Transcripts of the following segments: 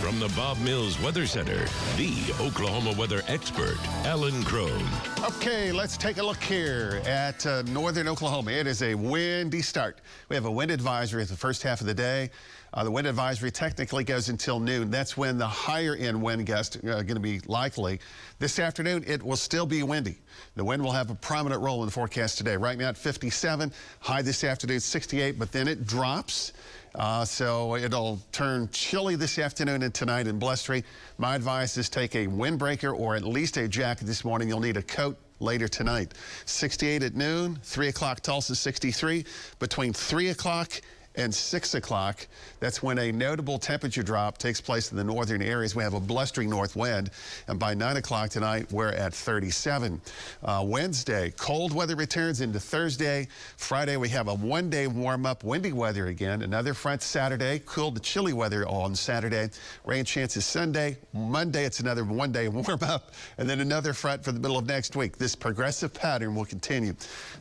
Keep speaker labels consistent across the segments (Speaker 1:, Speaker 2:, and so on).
Speaker 1: From the Bob Mills Weather Center, the Oklahoma weather expert, Alan Crone.
Speaker 2: Okay, let's take a look here at northern Oklahoma. It is a windy start. We have a wind advisory at the first half of the day. The wind advisory technically goes until noon. That's when the higher end wind gusts are going to be likely. This afternoon, it will still be windy. The wind will have a prominent role in the forecast today. Right now at 57, high this afternoon 68, but then it drops. So it'll turn chilly this afternoon and tonight and blustery. My advice is take a windbreaker or at least a jacket this morning. You'll need a coat later tonight. 68 at noon, 3 o'clock Tulsa 63. Between 3 o'clock and 6 o'clock, that's when a notable temperature drop takes place in the northern areas. We have a blustering north wind, and by 9 o'clock tonight, we're at 37. Wednesday, cold weather returns into Thursday. Friday, we have a one-day warm-up, windy weather again. Another front Saturday, cool to chilly weather on Saturday. Rain chances Sunday. Monday, it's another one-day warm-up, and then another front for the middle of next week. This progressive pattern will continue.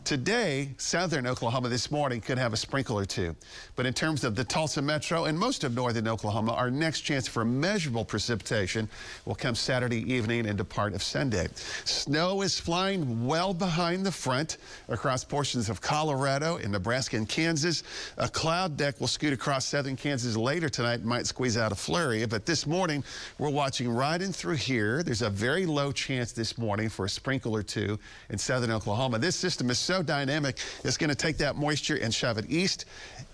Speaker 2: Today, southern Oklahoma this morning could have a sprinkle or two. But in terms of the Tulsa metro and most of northern Oklahoma, our next chance for measurable precipitation will come Saturday evening into part of Sunday. Snow is flying well behind the front across portions of Colorado and Nebraska and Kansas. A cloud deck will scoot across southern Kansas later tonight and might squeeze out a flurry. But this morning, we're watching right in through here. There's a very low chance this morning for a sprinkle or two in southern Oklahoma. This system is so dynamic, it's going to take that moisture and shove it east.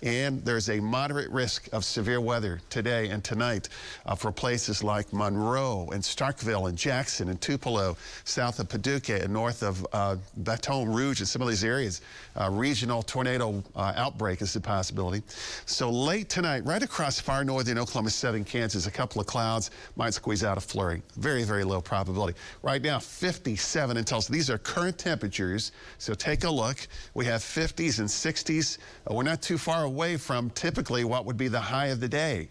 Speaker 2: And there's a moderate risk of severe weather today and tonight for places like Monroe and Starkville and Jackson and Tupelo, south of Paducah and north of Baton Rouge and some of these areas. Regional tornado outbreak is a possibility. So late tonight, right across far northern Oklahoma, southern Kansas, a couple of clouds might squeeze out a flurry. Very, very low probability. Right now, 57 in Tulsa. These are current temperatures, so take a look. We have 50s and 60s. We're not too far away from typically what would be the high of the day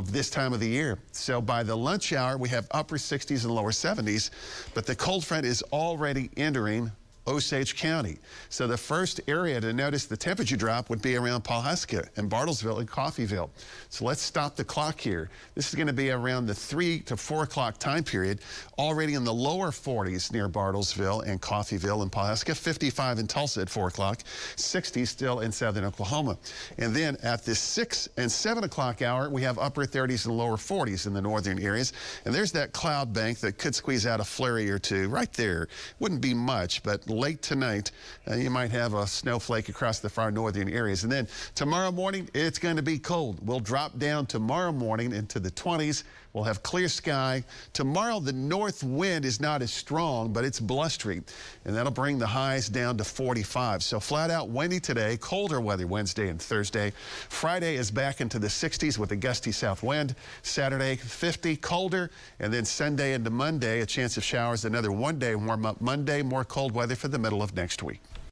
Speaker 2: this time of the year. So by the lunch hour, we have upper 60s and lower 70s, but the cold front is already entering Osage County. So the first area to notice the temperature drop would be around Pawhuska and Bartlesville and Coffeyville. So let's stop the clock here. This is going to be around the 3 to 4 o'clock time period, already in the lower 40s near Bartlesville and Coffeyville and Pawhuska, 55 in Tulsa at 4 o'clock, 60 still in southern Oklahoma. And then at the 6 and 7 o'clock hour, we have upper 30s and lower 40s in the northern areas. And there's that cloud bank that could squeeze out a flurry or two right there. Wouldn't be much, but late tonight, you might have a snowflake across the far northern areas. And then tomorrow morning, it's going to be cold. We'll drop down tomorrow morning into the 20s. We'll have clear sky. Tomorrow, the north wind is not as strong, but it's blustery, and that'll bring the highs down to 45. So flat out windy today, colder weather Wednesday and Thursday. Friday is back into the 60s with a gusty south wind. Saturday, 50, colder, and then Sunday into Monday, a chance of showers. Another one-day warm-up Monday, more cold weather for the middle of next week.